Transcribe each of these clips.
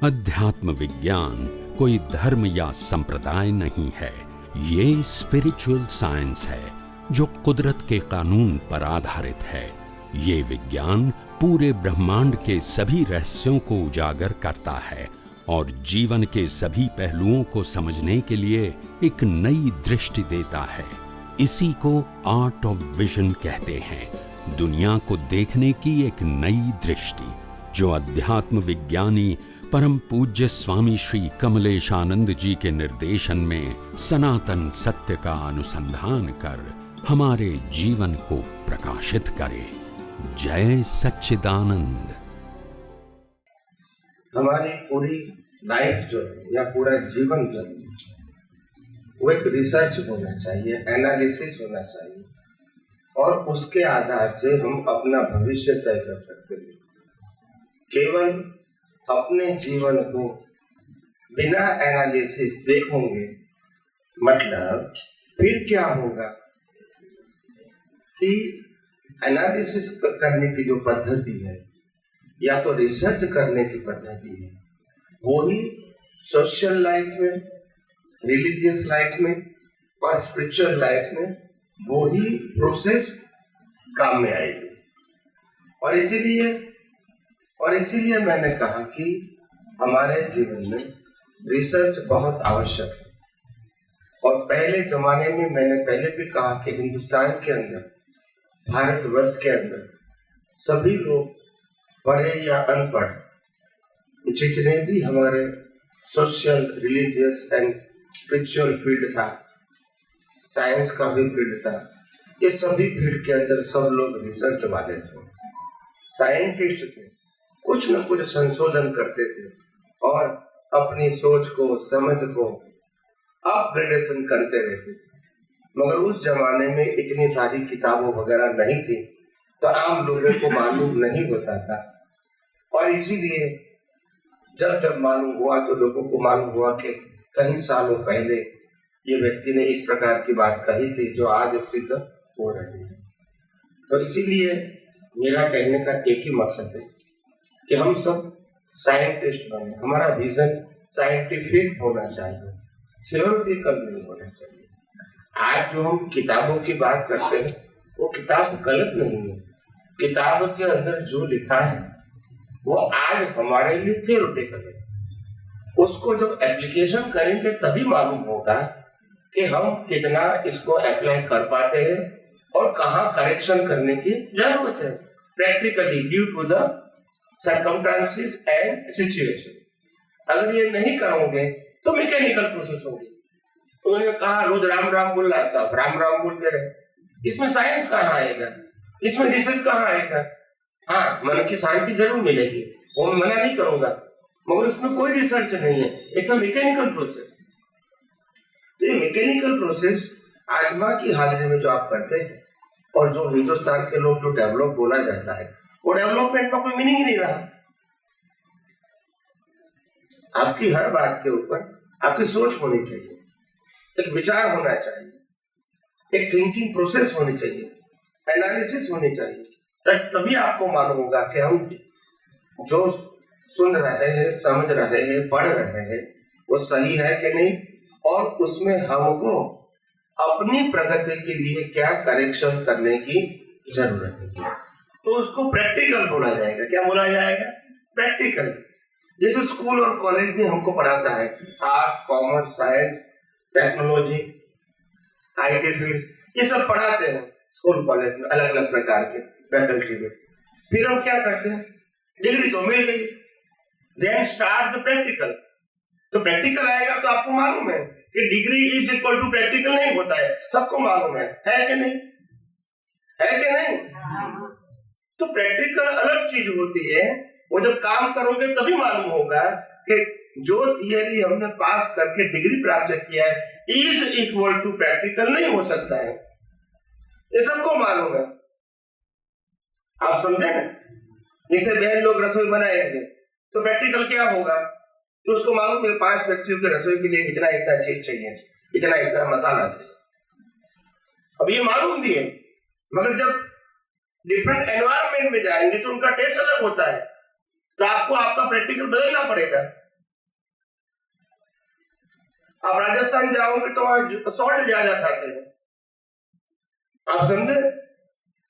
अध्यात्म विज्ञान कोई धर्म या संप्रदाय नहीं है, ये स्पिरिचुअल साइंस है जो कुदरत के कानून पर आधारित है। ये विज्ञान पूरे ब्रह्मांड के सभी रहस्यों को उजागर करता है और जीवन के सभी पहलुओं को समझने के लिए एक नई दृष्टि देता है। इसी को आर्ट ऑफ विजन कहते हैं, दुनिया को देखने की एक नई दृष्टि, जो अध्यात्म विज्ञानी परम पूज्य स्वामी श्री कमलेशानंद जी के निर्देशन में सनातन सत्य का अनुसंधान कर हमारे जीवन को प्रकाशित करे। जय सच्चिदानंद। हमारी पूरी लाइफ जो है या पूरा जीवन जो है वो एक रिसर्च होना चाहिए, एनालिसिस होना चाहिए और उसके आधार से हम अपना भविष्य तय कर सकते हैं। केवल अपने जीवन को बिना एनालिसिस देखोगे, मतलब फिर क्या होगा कि एनालिसिस करने की जो पद्धति है या तो रिसर्च करने की पद्धति है, वो ही सोशल लाइफ में, रिलीजियस लाइफ में और स्पिरिचुअल लाइफ में वो ही प्रोसेस काम में आएगी। और इसीलिए मैंने कहा कि हमारे जीवन में रिसर्च बहुत आवश्यक है। और पहले जमाने में मैंने पहले भी कहा कि हिंदुस्तान के अंदर, भारतवर्ष के अंदर सभी लोग पढ़े या अनपढ़, जितने भी हमारे social, religious and spiritual field था, साइंस का भी फील्ड था, ये सभी फील्ड के अंदर सब लोग रिसर्च वाले थे, साइंटिस्ट थे, कुछ न कुछ संशोधन करते थे और अपनी सोच को, समझ को अपग्रेडेशन करते रहते थे। मगर उस जमाने में इतनी सारी किताबों वगैरह नहीं थी, तो आम लोगों को मालूम नहीं होता था। और इसीलिए जब मालूम हुआ तो लोगों को मालूम हुआ कि कई सालों पहले ये व्यक्ति ने इस प्रकार की बात कही थी जो आज सिद्ध हो रही है। तो इसीलिए मेरा कहने का एक ही मकसद है कि हम सब साइंटिस्ट बने। हमारा विजन साइंटिफिक होना चाहिए, थ्योरेटिकल नहीं होना चाहिए। आज जो हम किताबों की बात करते हैं वो किताब गलत नहीं है, किताब के अंदर जो लिखा है वो आज हमारे लिए थ्योरेटिकल है। उसको जब एप्लीकेशन करेंगे तभी मालूम होगा कि हम कितना इसको अप्लाई कर पाते हैं और कहाँ करेक्शन करने की जरूरत है, practically due to the circumstances and situation. अगर ये नहीं करोगे तो मैकेनिकल प्रोसेस होगी। उन्होंने कहा रोज राम राम बोल रहा था, राम राम बोलते रहे, इसमें साइंस कहाँ आएगा, इसमें रिसर्च कहाँ आएगा। हाँ, मन की शांति जरूर मिलेगी, वो मना नहीं करूंगा, मगर उसमें कोई रिसर्च नहीं है, ऐसा मैकेनिकल प्रोसेस। तो ये मैकेनिकल प्रोसेस आत्मा की हाजिरी में जो आप करते हैं और जो हिंदुस्तान के लोग जो डेवलप बोला जाता है, वो डेवलपमेंट का कोई मीनिंग ही नहीं रहा। आपकी हर बात के ऊपर आपकी सोच होनी चाहिए, एक विचार होना चाहिए, एक थिंकिंग प्रोसेस होनी चाहिए, एनालिसिस होनी चाहिए, तभी आपको मालूम होगा कि हम जो सुन रहे हैं, समझ रहे हैं, पढ़ रहे हैं वो सही है कि नहीं, और उसमें हमको अपनी प्रगति के लिए क्या करेक्शन करने की जरूरत है। तो उसको प्रैक्टिकल बोला जाएगा। क्या बोला जाएगा? प्रैक्टिकल। जैसे स्कूल और कॉलेज में हमको पढ़ाता है arts, commerce, science, technology, IT field, ये सब पढ़ाते हैं स्कूल कॉलेज में अलग अलग प्रकार के फैकल्टी में। फिर हम क्या करते हैं, डिग्री तो मिल गई, देन स्टार्ट द प्रैक्टिकल। तो प्रैक्टिकल आएगा तो आपको मालूम है कि degree is equal to practical नहीं होता है, सबको मालूम है कि नहीं? है कि नहीं? तो प्रैक्टिकल अलग चीज होती है, वो जब काम करोगे तभी मालूम होगा कि जो थियरी हमने पास करके डिग्री प्राप्त किया है इज इक्वल टू प्रैक्टिकल नहीं हो सकता है, ये सबको मालूम है। आप समझे ना? जैसे बहन लोग रसोई बनाएंगे तो प्रैक्टिकल क्या होगा, तो उसको मालूम है 5 व्यक्तियों की रसोई के लिए इतना इतना चीज चाहिए, इतना इतना मसाला चाहिए। अब ये मालूम भी है, मगर जब डिफरेंट एनवायरनमेंट में जाएंगे तो उनका टेस्ट अलग होता है, तो आपको आपका प्रैक्टिकल बदलना पड़ेगा। आप राजस्थान जाओगे तो वहां सॉल्ट ज्यादा खाते हैं, आप समझे,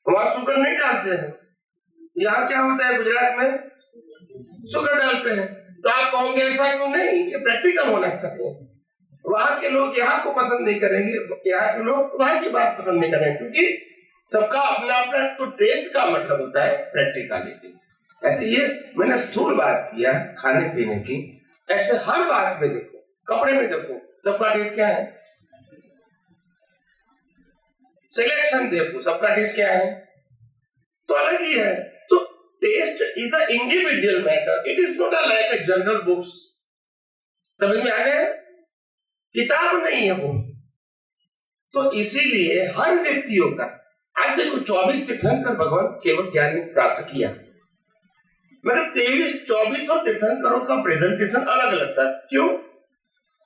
वहां शुगर नहीं डालते हैं। यहाँ क्या होता है गुजरात में शुगर डालते हैं। तो आप कहोगे ऐसा क्यों? नहीं, ये प्रैक्टिकल होना चाहिए। वहां के लोग यहाँ को पसंद नहीं करेंगे, यहाँ के लोग वहां की बात पसंद नहीं करेंगे, क्योंकि सबका अपना अपना तो टेस्ट का मतलब होता है प्रैक्टिकलिटी। ऐसे ये मैंने स्थूल बात किया खाने पीने की, ऐसे हर बात में देखो, कपड़े में देखो, सबका टेस्ट क्या है, सिलेक्शन देखो, सबका टेस्ट क्या है, तो अलग ही है। तो test is a individual matter, it is not like a general books. समझ में आ गया? किताब नहीं है वो। तो इसीलिए हर व्यक्तियों का, आज देखो 24 तीर्थंकर भगवान केवल ज्ञान प्राप्त किया, मगर 24 तीर्थंकरों का प्रेजेंटेशन अलग अलग था। क्यों?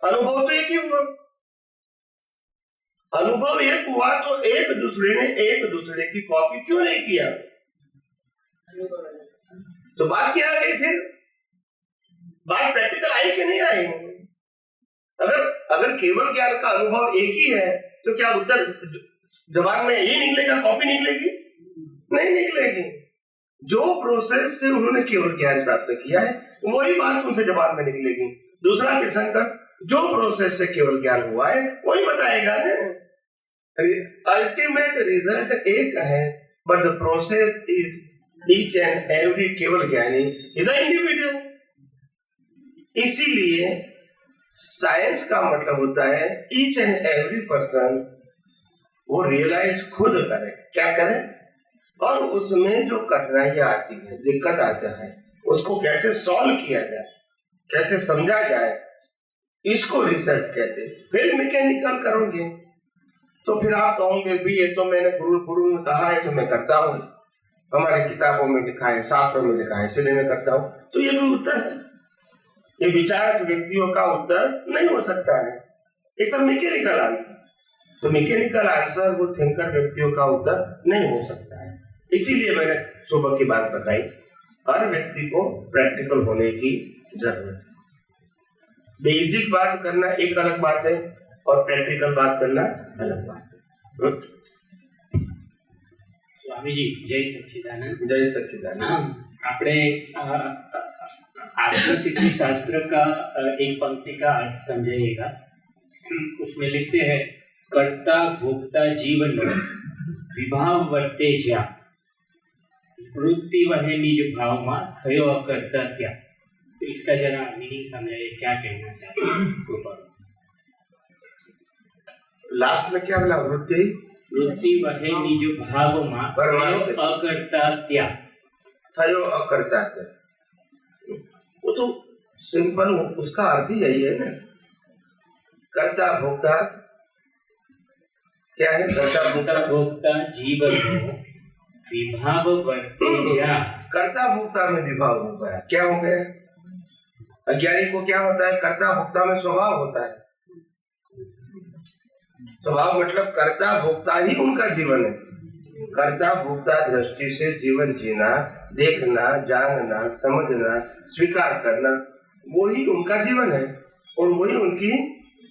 अनुभव तो एक ही हुआ, अनुभव एक हुआ, तो एक दूसरे ने एक दूसरे की कॉपी क्यों नहीं किया? तो बात क्या आ गई फिर? बात प्रैक्टिकल आई कि नहीं आई? अगर केवल ज्ञान का अनुभव एक ही है तो क्या उत्तर जवाब में ये निकलेगा, कॉपी निकलेगी? नहीं निकलेगी। जो प्रोसेस से उन्होंने केवल ज्ञान प्राप्त किया है वही बात उनसे जवाब में निकलेगी। दूसरा तीर्थंकर जो प्रोसेस से केवल ज्ञान हुआ है वही बताएगा ना। अल्टीमेट रिजल्ट एक है, but the process is each and every केवल ज्ञानी इज अ इंडिविजुअल। इसीलिए साइंस का मतलब होता है ईच एंड एवरी पर्सन वो रियलाइज खुद करे, क्या करे, और उसमें जो कठिनाइयां आती है, दिक्कत आता है, उसको कैसे सॉल्व किया जाए, कैसे समझा जाए, इसको रिसर्च कहते हैं। फिर मैकेनिकल करोगे तो फिर आप कहोगे भी ये तो मैंने गुरु ने कहा है तो मैं करता हूँ, हमारे किताबों में लिखा है, शास्त्रों में लिखा है, इसलिए मैं करता हूँ। तो ये भी उत्तर है, ये विचारक व्यक्तियों का उत्तर नहीं हो सकता है। It's a mechanical answer. तो मैकेनिकल आंसर वो थिंकर व्यक्तियों का उत्तर नहीं हो सकता है। इसीलिए मैंने सुबह की बात बताई, हर व्यक्ति को प्रैक्टिकल होने की जरूरत है। बेसिक बात करना एक अलग बात है और प्रैक्टिकल बात करना अलग बात है। स्वामी जी जय सच्चिदानंद। जय सच्चिदानंद। આપણે आत्मसिद्धि शास्त्र का एक पंक्ति का अर्थ समझाइएगा। उसमें लिखते हैं कर्ता भोक्ता जीवन विभाव वर्ते ज्या वृत्ति वहे निज भाव में थयो अकर्ता त्या। तो इसका जरा मीनिंग समझाइए, क्या कहना चाहते हैं? लास्ट में क्या बोला? वृत्ति वहे निज भाव में थयो अकर्ता त्या। थयो अकर्ता त्या, वो तो सिंपल, उसका अर्थ ही यही है ना। कर्ता भोक्ता क्या है? कर्ता भोक्ता जीवन विभाव वर्ते ज्या। कर्ता भोक्ता में विभाव हो गया। क्या हो गया? अज्ञानी को क्या होता है? कर्ता भोक्ता में स्वभाव होता है। स्वभाव मतलब कर्ता भोक्ता ही उनका जीवन है। कर्ता भोक्ता दृष्टि से जीवन जीना, देखना, जानना, समझना, स्वीकार करना, वही उनका जीवन है और वही उनकी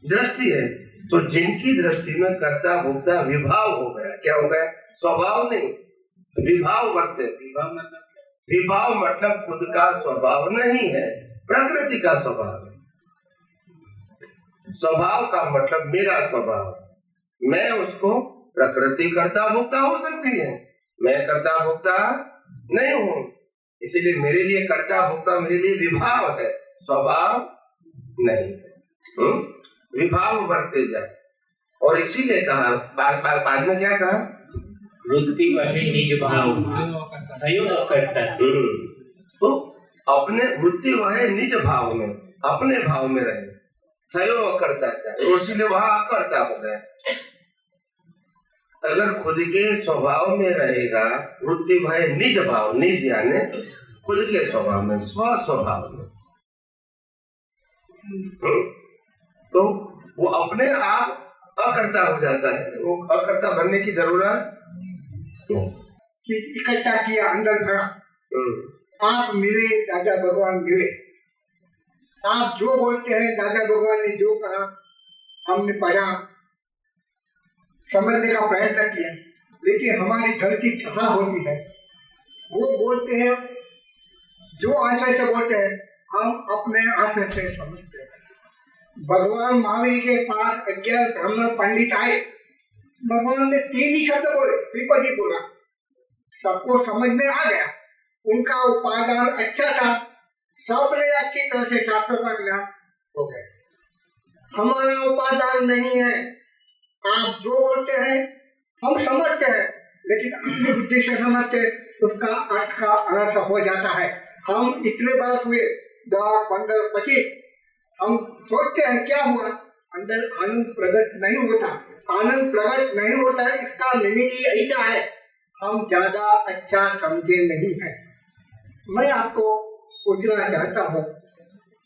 दृष्टि है। तो जिनकी दृष्टि में कर्ता भोक्ता विभाव हो गया, क्या हो गया? स्वभाव नहीं, विभाव वर्ते। विभाव मतलब खुद का स्वभाव नहीं है, प्रकृति का स्वभाव है। स्वभाव का मतलब मेरा स्वभाव, मैं उसको, प्रकृति कर्ता भोक्ता हो सकती है, मैं कर्ता भोक्ता नहीं हूं। इसीलिए मेरे लिए कर्ता भोक्ता मेरे लिए विभाव है, स्वभाव नहीं। विभाव बढ़ते जाए। और इसीलिए कहा बाद में क्या कहा? वृत्ति वही निज भाव करता है। तो अपने वृत्ति वह निज भाव में, अपने भाव में रहे, थयो करता है, तो इसीलिए वहां अकर्ता हो गए। अगर खुद के स्वभाव में रहेगा, वृत्ति भय निज भाव, निज यानी खुद के स्वभाव में, स्व स्वभाव में, तो वो अपने आप अकर्ता हो जाता है। वो अकर्ता बनने की जरूरत कि इकट्ठा किया, अंदर भरा, आप मिले, दादा भगवान मिले, आप जो बोलते हैं दादा भगवान ने जो कहा हमने पढ़ा, समझने का प्रयत्न किया, लेकिन हमारी गलती कहाँ होती है? वो बोलते हैं, जो आशय से बोलते हैं हम अपने आशय से समझते हैं। भगवान महावीर के पास अज्ञान ब्राह्मण पंडित आए, भगवान ने 3 ही शब्द बोले, त्रिपदी बोला, सबको समझ में आ गया। उनका उपादान अच्छा था, सबने अच्छी तरह से शास्त्रों का ज्ञान हो गया। हमारा उपादान नहीं है, आप जो बोलते हैं हम समझते हैं, लेकिन अपनी बुद्धि से समझते उसका अर्थ का अनर्थ हो जाता है। हम इतने वर्ष हुए 10, 15, 25, हम सोचते हैं क्या हुआ, अंदर आनंद प्रकट नहीं होता। आनंद प्रकट नहीं होता है, इसका मीनिंग ऐसा है, हम ज्यादा अच्छा समझे नहीं है। मैं आपको पूछना चाहता हूँ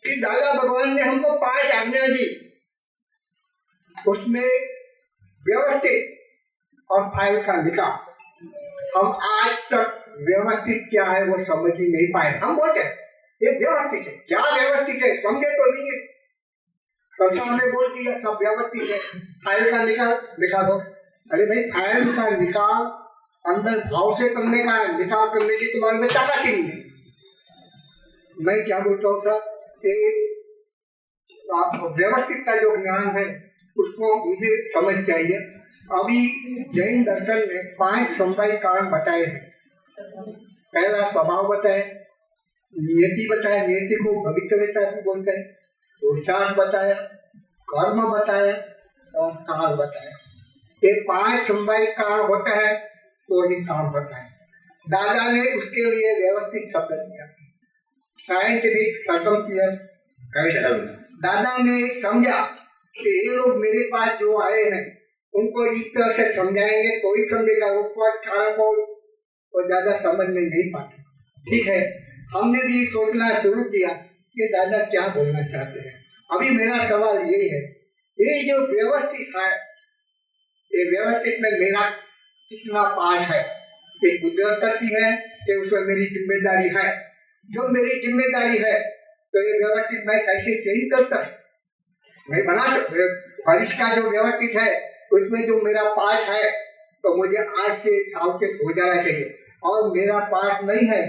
कि दादा भगवान ने हमको 5 आज्ञा दी, उसमें व्यवस्थित और फाइल का निकाल, हम आज तक व्यवस्थित क्या है वो समझ ही नहीं पाए। हम बोलते हैं ये व्यवस्थित है, क्या व्यवस्थित है, समझे तो नहीं है। संसार ने बोल दिया सब व्यवस्थित है, फाइल का निकाल दो। अरे भाई, फाइल का निकाल अंदर भाव से करने का है, निकाल करने की तुम्हारे में ताकत ही नहीं है। मैं क्या बोलता हूँ सर, व्यवस्थित का जो ज्ञान है उसको मुझे समझ चाहिए। अभी जैन दर्शन में 5 समवायी कारण बताए हैं। पहला स्वभाव बताए, नियति बताया, नियति को भविष्यवक्ता भी बोलते हैं, पुरुषार्थ बताया, कर्म बताया और काल बताया। ये 5 समवायी कारण होता है तो ही काम होता है। दादा ने उसके लिए व्यवस्थित शब्द दिया, साइंटिफिक सर्कमस्टेंशियल। दादा ने समझा कि ये लोग मेरे पास जो आए हैं उनको इस तरह से समझाएंगे तो ही समझेगा, वो ज्यादा समझ में नहीं पाते। ठीक है, हमने भी सोचना शुरू किया कि दादा क्या बोलना चाहते हैं। अभी मेरा सवाल ये है, ये जो व्यवस्थित है, ये व्यवस्थित में मेरा कितना पार्ट है? ये कुदरत करती है कि उसमें मेरी जिम्मेदारी है? जो मेरी जिम्मेदारी है तो ये व्यवस्थित मैं कैसे चेंज करता है? मैं बना बारिश का जो व्यवस्थित है उसमें जो मेरा पार्ट है तो मुझे आज से सावचेत हो जाना चाहिए, और मेरा पार्ट नहीं है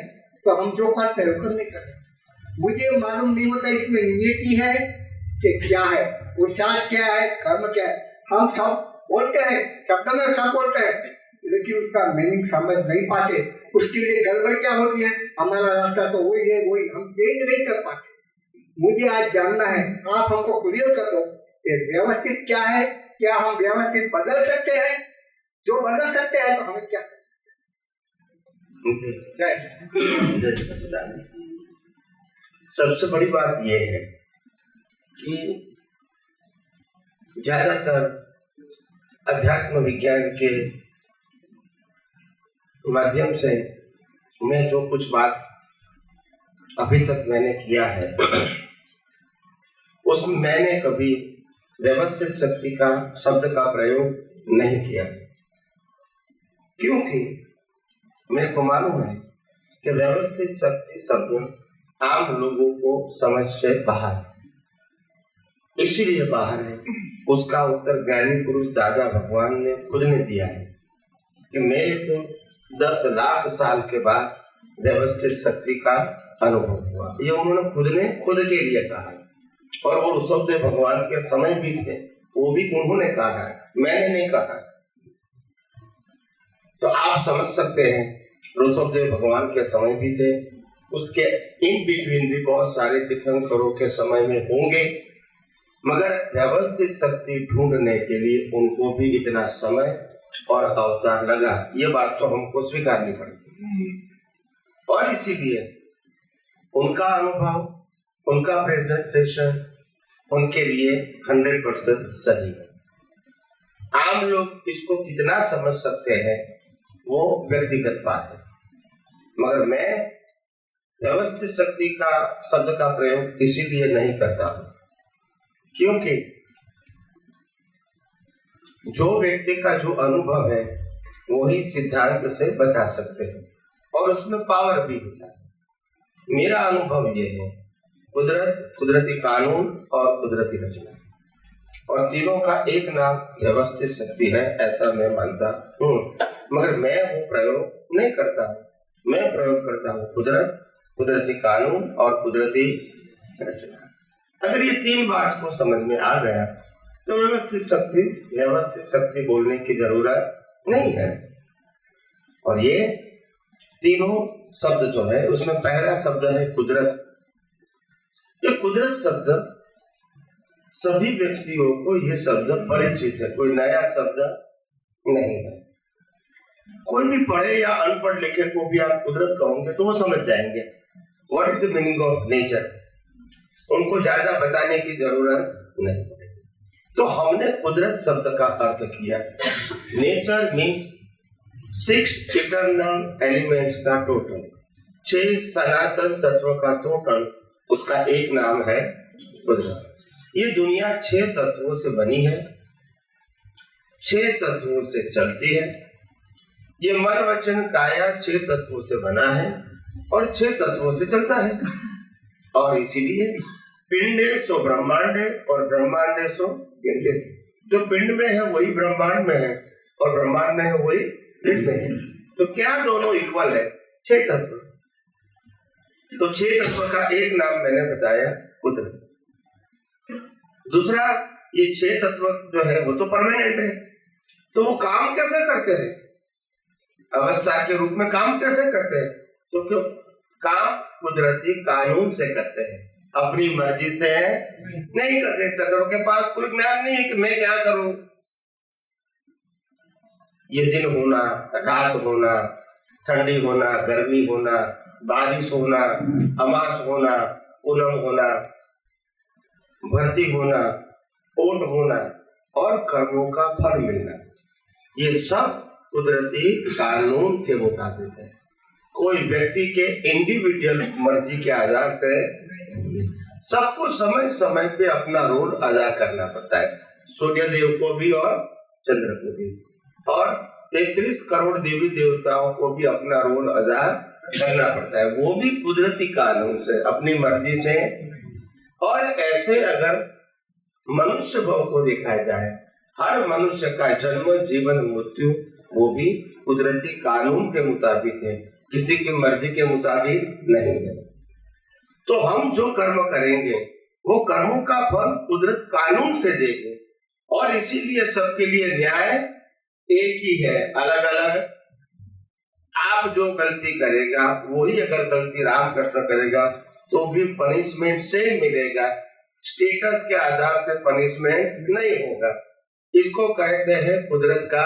तो हम जो करते हैं वो नहीं करते। मुझे मालूम नहीं होता इसमें नियति है कि क्या है, पुरुषार्थ क्या है, कर्म क्या है। हम सब बोलते हैं, शब्द में सब बोलते हैं, लेकिन उसका मीनिंग समझ नहीं पाते। उसके लिए गड़बड़ क्या होती है, हमारा रास्ता तो वही है, वही हम चेंज नहीं कर पाते। मुझे आज जानना है, आप हमको क्लियर कर दो कि व्यवस्थित क्या है, क्या हम व्यवस्थित बदल सकते हैं? जो बदल सकते हैं तो हमें क्या? सबसे बड़ी बात यह है कि ज्यादातर अध्यात्म विज्ञान के माध्यम से मैं जो कुछ बात अभी तक मैंने किया है उसमें मैंने कभी व्यवस्थित शक्ति का शब्द का प्रयोग नहीं किया, क्योंकि मेरे को मालूम है कि व्यवस्थित शक्ति शब्द आम लोगों को समझ से बाहर है। इसीलिए बाहर है, उसका उत्तर ज्ञानी पुरुष दादा भगवान ने खुद ने दिया है कि मेरे को 10 लाख साल के बाद व्यवस्थित शक्ति का अनुभव हुआ। ये उन्होंने खुद के लिए कहा, और वो ऋषभदेव भगवान के समय भी थे, वो भी उन्होंने कहा है, मैंने नहीं कहा। तो आप समझ सकते हैं ऋषभदेव भगवान के समय भी थे, उसके इन बिटवीन भी बहुत सारे तीर्थंकरों के समय में होंगे, मगर व्यवस्थित शक्ति ढूंढने के लिए उनको भी इतना समय और अवतार लगा। ये बात तो हमको स्वीकारनी पड़ेगी, और इसीलिए उनका अनुभव, उनका प्रेजेंटेशन उनके लिए 100% सही है। आम लोग इसको कितना समझ सकते हैं वो व्यक्तिगत बात है, मगर मैं व्यवस्थित शक्ति का शब्द का प्रयोग इसीलिए नहीं करता हूं क्योंकि जो व्यक्ति का जो अनुभव है वही सिद्धांत से बता सकते हैं, और उसमें पावर भी होता है। मेरा अनुभव ये है, कुदरत, कुदरती कानून और कुदरती रचना, और तीनों का एक नाम व्यवस्थित शक्ति है, ऐसा मैं मानता हूँ। मगर मैं वो प्रयोग नहीं करता हूँ, मैं प्रयोग करता हूँ कुदरत, कुदरती कानून और कुदरती रचना। अगर ये तीन बात को समझ में आ गया तो व्यवस्थित शक्ति बोलने की जरूरत नहीं है। और ये तीनों शब्द जो है उसमें पहला शब्द है कुदरत। ये कुदरत शब्द सभी व्यक्तियों को ये शब्द परिचित है, कोई नया शब्द नहीं है। कोई भी पढ़े या अनपढ़ लिखे को भी आप कुदरत कहोगे तो वो समझ जाएंगे what is the meaning of nature. उनको ज्यादा बताने की जरूरत नहीं। तो हमने कुदरत शब्द का अर्थ किया। नेचर मीन्स 6 इटर्नल एलिमेंट्स का टोटल, 6 सनातन तत्व का टोटल, उसका एक नाम है कुदरत। ये दुनिया 6 तत्वों से बनी है, 6 तत्वों से चलती है। ये मन वचन काया 6 तत्वों से बना है और 6 तत्वों से चलता है। और इसीलिए पिंडे सो ब्रह्मांडे और ब्रह्मांडे सो पिंडे। जो पिंड में है वही ब्रह्मांड में है और ब्रह्मांड में है वही पिंड में है। तो क्या दोनों इक्वल है? 6 तत्व। तो 6 तत्व का एक नाम मैंने बताया कुदरत। दूसरा, ये 6 तत्व जो है वो तो परमानेंट है, तो वो काम कैसे करते हैं? अवस्था के रूप में काम कैसे करते हैं? तो क्यों काम कुदरती कानून से करते हैं, अपनी मर्जी से नहीं करते। तत्व के पास कोई ज्ञान नहीं है कि मैं क्या करूं। ये दिन होना, रात होना, ठंडी होना, गर्मी होना, बारिश होना, अमास होना, पूनम होना, भर्ती होना, ओट होना और कर्मों का फल मिलना, ये सब कुदरती कानून के मुताबिक है। कोई व्यक्ति के इंडिविजुअल मर्जी के आधार से सबको समय समय पे अपना रोल अदा करना पड़ता है। सूर्य देव को भी और चंद्र को भी, और 33 करोड़ देवी देवताओं को भी अपना रोल अदा करना पड़ता है, वो भी कुदरती कानून से, अपनी मर्जी से। और ऐसे अगर मनुष्य भाव को देखा जाए, हर मनुष्य का जन्म, जीवन, मृत्यु वो भी कुदरती कानून के मुताबिक है, किसी की मर्जी के मुताबिक नहीं है। तो हम जो कर्म करेंगे वो कर्मों का फल कुदरत कानून से देंगे। और इसीलिए सबके लिए न्याय एक ही है, अलग अलग। आप जो गलती करेगा वही अगर गलती रामकृष्ण करेगा तो भी पनिशमेंट सेम मिलेगा, स्टेटस के आधार से पनिशमेंट नहीं होगा। इसको कहते हैं कुदरत का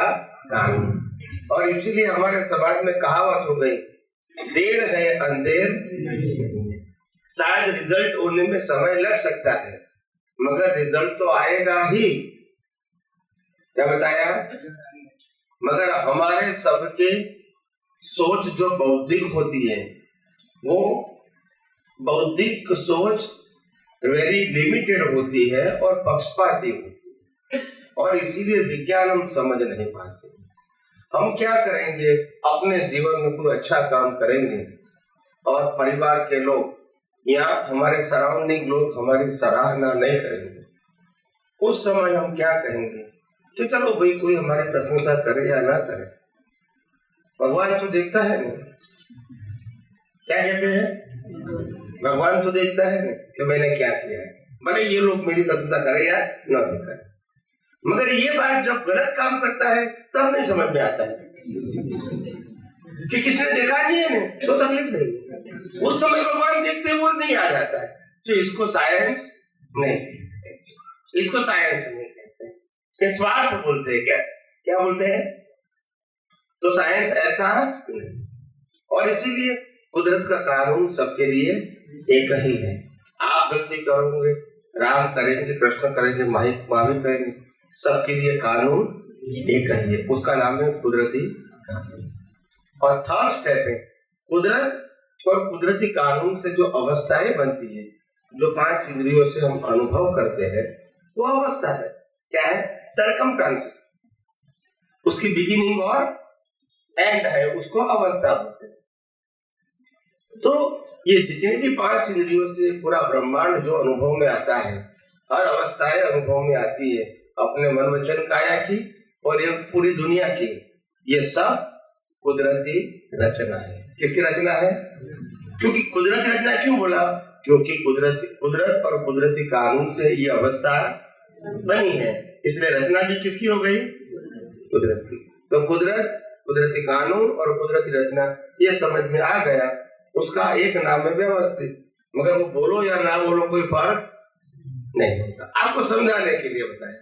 कानून। और इसीलिए हमारे समाज में कहावत हो गई, देर है अंधेर नहीं है। शायद रिजल्ट होने में समय लग सकता है मगर रिजल्ट तो आएगा ही। क्या बताया? मगर हमारे सबके सोच जो बौद्धिक होती है वो बौद्धिक सोच वेरी लिमिटेड होती है और पक्षपाती होती है, और इसीलिए विज्ञान हम समझ नहीं पाते। हम क्या करेंगे, अपने जीवन में कोई अच्छा काम करेंगे और परिवार के लोग या हमारे सराउंडिंग लोग हमारी सराहना नहीं करेंगे, उस समय हम क्या कहेंगे कि चलो भाई कोई हमारी प्रशंसा करे या ना करे, भगवान तो देखता है नहीं। क्या कहते हैं? भगवान तो देखता है नहीं कि मैंने क्या किया है, भले ये लोग मेरी प्रशंसा करे या ना करे। मगर ये बात जब गलत काम करता है तब नहीं समझ में आता है कि किसने देखा नहीं है ने, तो तकलीफ नहीं। उस समय भगवान देखते वो नहीं आ जाता है। तो इसको साइंस नहीं कहते, इसको साइंस नहीं कहते, स्वार्थ बोलते हैं। क्या बोलते हैं? तो साइंस ऐसा नहीं। और इसीलिए कुदरत का कानून सबके लिए एक ही है। आप गलती करोगे, राम करेंगे, कृष्ण करेंगे, माही करेंगे, सबके लिए कानून एक ही है, उसका नाम है कुदरती कानून। और थर्ड स्टेप है कुदरत और कुदरती कानून से जो अवस्थाएं बनती है, जो 5 इंद्रियों से हम अनुभव करते हैं, वो अवस्था है। क्या है? सर्कमस्टांसेस। उसकी बिगिनिंग और एंड है, उसको अवस्था बोलते हैं। तो ये जितने भी 5 इंद्रियों से पूरा ब्रह्मांड जो अनुभव में आता है, हर अवस्थाएं अनुभव में आती है, अपने मन वचन काया की और ये पूरी दुनिया की, ये सब कुदरती रचना है। किसकी रचना है? क्योंकि कुदरती रचना क्यों बोला? क्योंकि कुदरत और कुदरती कानून से ये अवस्था बनी है, इसलिए रचना भी किसकी हो गई? कुदरत की। तो कुदरत, कुदरती कानून और कुदरती रचना ये समझ में आ गया, उसका एक नाम है व्यवस्थित। मगर वो बोलो या ना बोलो कोई फर्क नहीं होता, आपको समझाने के लिए बताया।